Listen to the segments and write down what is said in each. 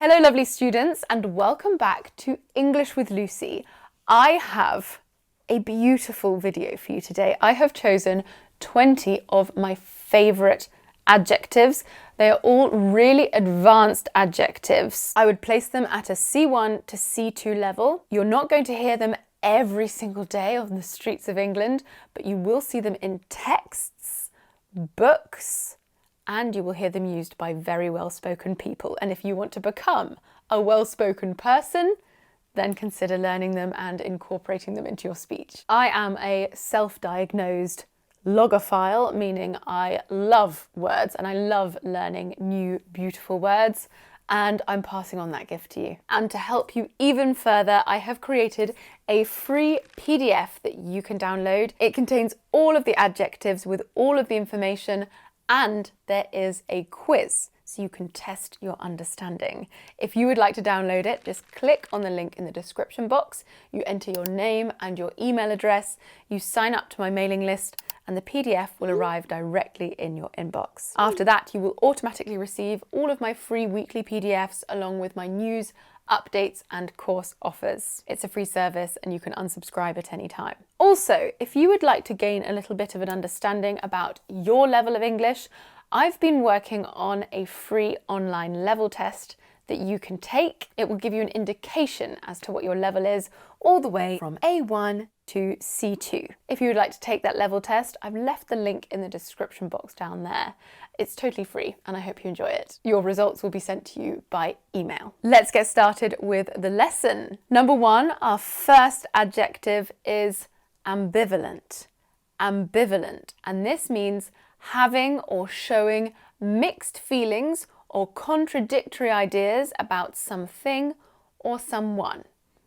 Hello lovely students and welcome back to English with Lucy. I have a beautiful video for you today. I have chosen 20 of my favourite adjectives. They are all really advanced adjectives. I would place them at a C1 to C2 level. You're not going to hear them every single day on the streets of England, but you will see them in texts, books, and you will hear them used by very well-spoken people. And if you want to become a well-spoken person, then consider learning them and incorporating them into your speech. I am a self-diagnosed logophile, meaning I love words and I love learning new, beautiful words, and I'm passing on that gift to you. And to help you even further, I have created a free PDF that you can download. It contains all of the adjectives with all of the information, and there is a quiz so you can test your understanding. If you would like to download it, just click on the link in the description box. You enter your name and your email address, you sign up to my mailing list, and the PDF will arrive directly in your inbox. After that, you will automatically receive all of my free weekly PDFs along with my news, updates and course offers. It's a free service and you can unsubscribe at any time. Also, if you would like to gain a little bit of an understanding about your level of English, I've been working on a free online level test that you can take. It will give you an indication as to what your level is all the way from A1 to C2. If you would like to take that level test, I've left the link in the description box down there. It's totally free and I hope you enjoy it. Your results will be sent to you by email. Let's get started with the lesson. Number one, our first adjective is ambivalent. Ambivalent, and this means having or showing mixed feelings or contradictory ideas about something or someone.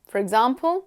For example,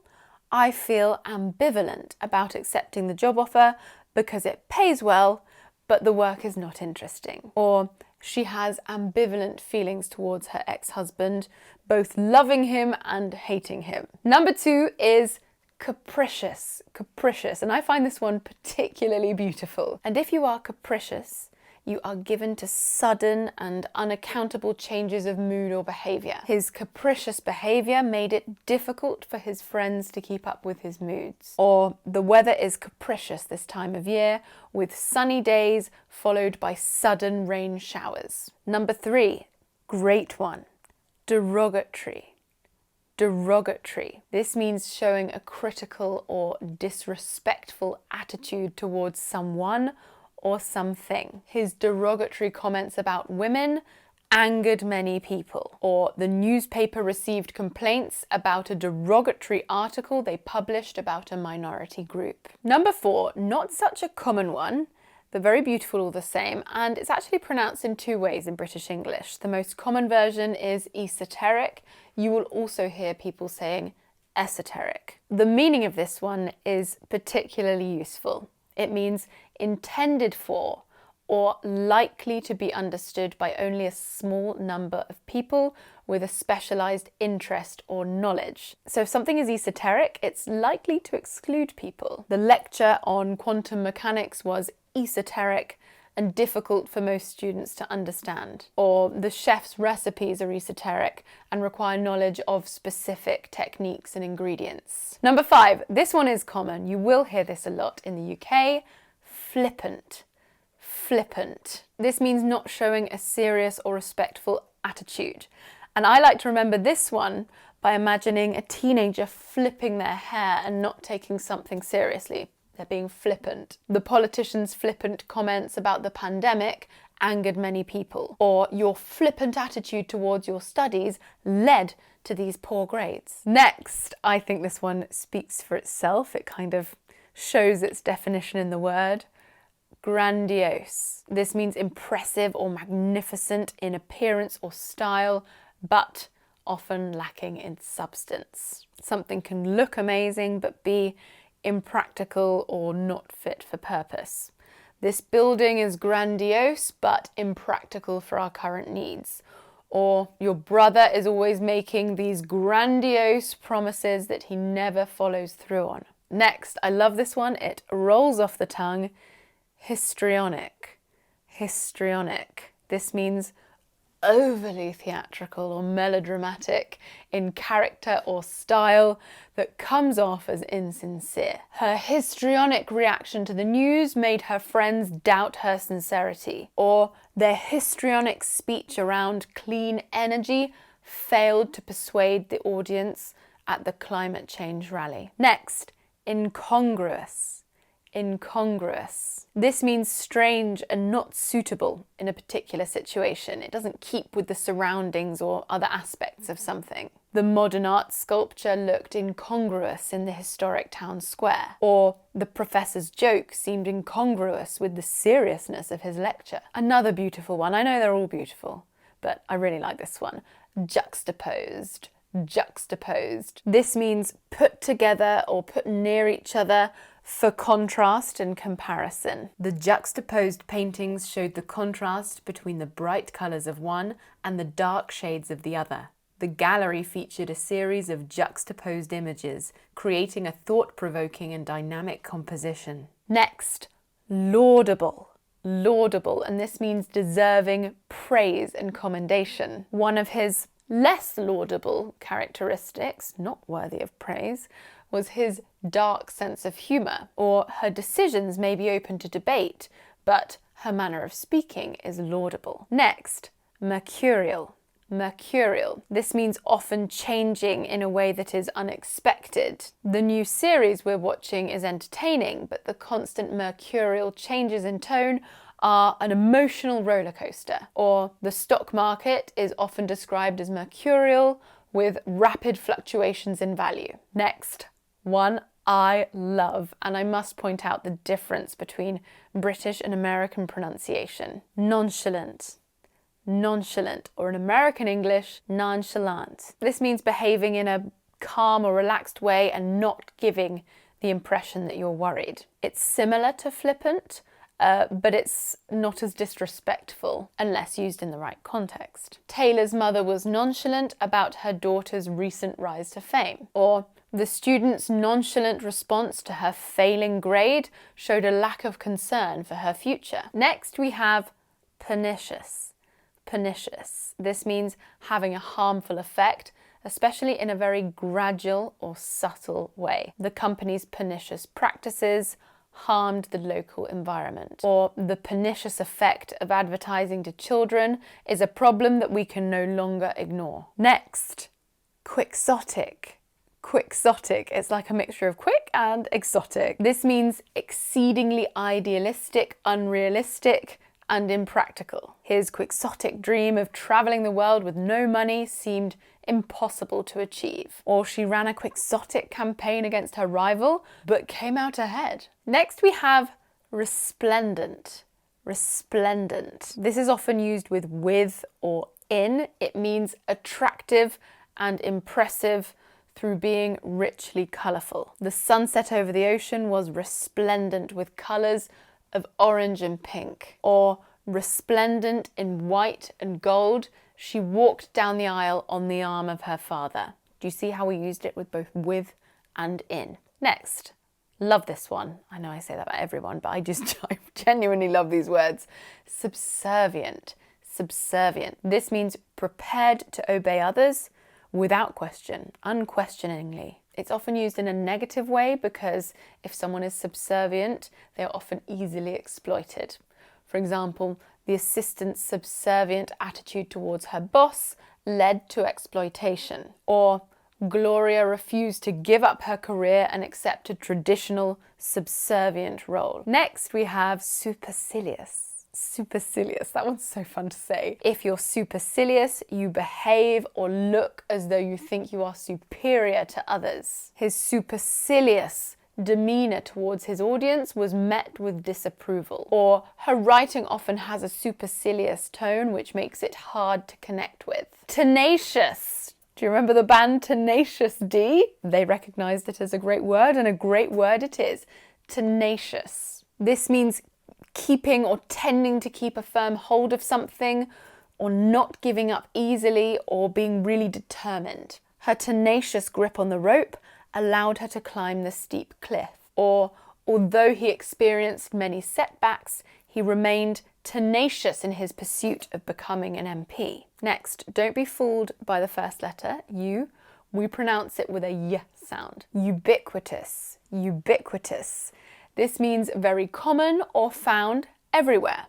I feel ambivalent about accepting the job offer because it pays well, but the work is not interesting. Or she has ambivalent feelings towards her ex-husband, both loving him and hating him. Number two is capricious. Capricious, and I find this one particularly beautiful. And if you are capricious, you are given to sudden and unaccountable changes of mood or behaviour. His capricious behaviour made it difficult for his friends to keep up with his moods. Or the weather is capricious this time of year, with sunny days followed by sudden rain showers. Number three, great one, derogatory. Derogatory. This means showing a critical or disrespectful attitude towards someone or something. His derogatory comments about women angered many people. Or the newspaper received complaints about a derogatory article they published about a minority group. Number four, not such a common one, but very beautiful all the same, and it's actually pronounced in two ways in British English. The most common version is esoteric. You will also hear people saying esoteric. The meaning of this one is particularly useful. It means intended for or likely to be understood by only a small number of people with a specialised interest or knowledge. So if something is esoteric, it's likely to exclude people. The lecture on quantum mechanics was esoteric and difficult for most students to understand. Or the chef's recipes are esoteric and require knowledge of specific techniques and ingredients. Number five, this one is common. You will hear this a lot in the UK. Flippant. Flippant. This means not showing a serious or respectful attitude. And I like to remember this one by imagining a teenager flipping their hair and not taking something seriously. They're being flippant. The politician's flippant comments about the pandemic angered many people. Or your flippant attitude towards your studies led to these poor grades. Next, I think this one speaks for itself. It kind of shows its definition in the word. Grandiose. This means impressive or magnificent in appearance or style, but often lacking in substance. Something can look amazing, but be impractical or not fit for purpose. This building is grandiose but impractical for our current needs. Or your brother is always making these grandiose promises that he never follows through on. Next, I love this one. It rolls off the tongue. Histrionic. Histrionic. This means overly theatrical or melodramatic in character or style that comes off as insincere. Her histrionic reaction to the news made her friends doubt her sincerity, or their histrionic speech around clean energy failed to persuade the audience at the climate change rally. Next, incongruous. Incongruous. This means strange and not suitable in a particular situation. It doesn't keep with the surroundings or other aspects of something. The modern art sculpture looked incongruous in the historic town square, or the professor's joke seemed incongruous with the seriousness of his lecture. Another beautiful one, I know they're all beautiful, but I really like this one. Juxtaposed. Juxtaposed. This means put together or put near each other for contrast and comparison. The juxtaposed paintings showed the contrast between the bright colours of one and the dark shades of the other. The gallery featured a series of juxtaposed images, creating a thought-provoking and dynamic composition. Next, laudable. Laudable, and this means deserving praise and commendation. One of his less laudable characteristics, not worthy of praise, was his dark sense of humour, or her decisions may be open to debate, but her manner of speaking is laudable. Next, mercurial. Mercurial. This means often changing in a way that is unexpected. The new series we're watching is entertaining, but the constant mercurial changes in tone are an emotional roller coaster. Or the stock market is often described as mercurial with rapid fluctuations in value. Next, one I love, and I must point out the difference between British and American pronunciation. Nonchalant. Nonchalant, or in American English, nonchalant. This means behaving in a calm or relaxed way and not giving the impression that you're worried. It's similar to flippant, but it's not as disrespectful unless used in the right context. Taylor's mother was nonchalant about her daughter's recent rise to fame, or the student's nonchalant response to her failing grade showed a lack of concern for her future. Next, we have pernicious. Pernicious. This means having a harmful effect, especially in a very gradual or subtle way. The company's pernicious practices harmed the local environment. Or the pernicious effect of advertising to children is a problem that we can no longer ignore. Next, quixotic. Quixotic. It's like a mixture of quick and exotic. This means exceedingly idealistic, unrealistic, and impractical. His quixotic dream of travelling the world with no money seemed impossible to achieve. Or she ran a quixotic campaign against her rival, but came out ahead. Next we have resplendent. Resplendent. This is often used with or in. It means attractive and impressive through being richly colourful. The sunset over the ocean was resplendent with colours of orange and pink. Or resplendent in white and gold, she walked down the aisle on the arm of her father. Do you see how we used it with both with and in? Next, love this one. I know I say that about everyone, but I genuinely love these words. Subservient. Subservient. This means prepared to obey others without question, unquestioningly. It's often used in a negative way because if someone is subservient, they are often easily exploited. For example, the assistant's subservient attitude towards her boss led to exploitation. Or Gloria refused to give up her career and accept a traditional subservient role. Next, we have supercilious. Supercilious, that one's so fun to say. If you're supercilious, you behave or look as though you think you are superior to others. His supercilious demeanour towards his audience was met with disapproval. Or her writing often has a supercilious tone which makes it hard to connect with. Tenacious. Do you remember the band Tenacious D? They recognised it as a great word, and a great word it is. Tenacious. This means keeping or tending to keep a firm hold of something, or not giving up easily, or being really determined. Her tenacious grip on the rope allowed her to climb the steep cliff. Or although he experienced many setbacks, he remained tenacious in his pursuit of becoming an MP. Next, don't be fooled by the first letter, U. We pronounce it with a Y sound. Ubiquitous, ubiquitous. This means very common or found everywhere.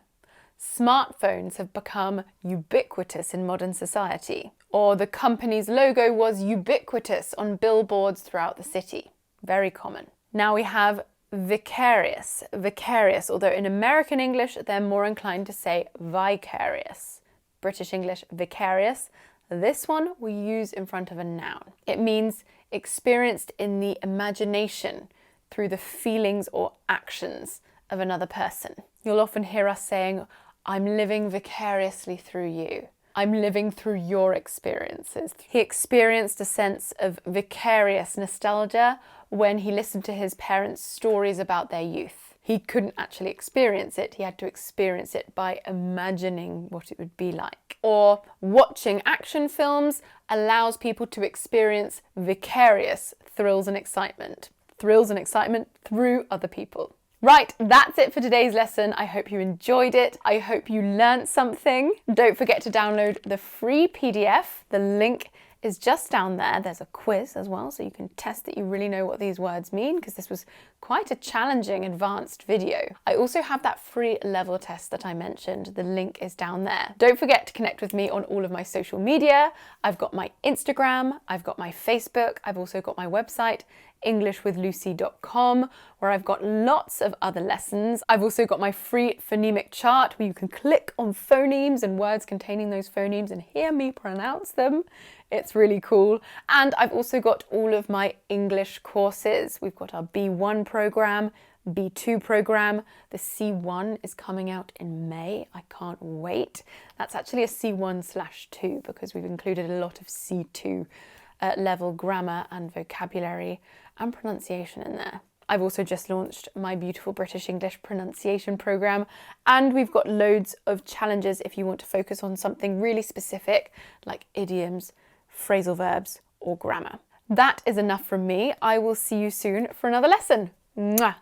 Smartphones have become ubiquitous in modern society. Or the company's logo was ubiquitous on billboards throughout the city. Very common. Now we have vicarious. Vicarious, although in American English they're more inclined to say vicarious. British English, vicarious. This one we use in front of a noun. It means experienced in the imagination through the feelings or actions of another person. You'll often hear us saying, I'm living vicariously through you. I'm living through your experiences. He experienced a sense of vicarious nostalgia when he listened to his parents' stories about their youth. He couldn't actually experience it. He had to experience it by imagining what it would be like. Or watching action films allows people to experience vicarious thrills and excitement. Thrills and excitement through other people. Right, that's it for today's lesson. I hope you enjoyed it. I hope you learnt something. Don't forget to download the free PDF. The link is just down there. There's a quiz as well, so you can test that you really know what these words mean, because this was quite a challenging advanced video. I also have that free level test that I mentioned. The link is down there. Don't forget to connect with me on all of my social media. I've got my Instagram, I've got my Facebook, I've also got my website, englishwithlucy.com, where I've got lots of other lessons. I've also got my free phonemic chart where you can click on phonemes and words containing those phonemes and hear me pronounce them. It's really cool. And I've also got all of my English courses. We've got our B1 program, B2 program. The C1 is coming out in May. I can't wait. That's actually a C1/2 because we've included a lot of C2 level grammar and vocabulary and pronunciation in there. I've also just launched my beautiful British English pronunciation program, and we've got loads of challenges if you want to focus on something really specific like idioms, phrasal verbs or grammar. That is enough from me. I will see you soon for another lesson. Mwah!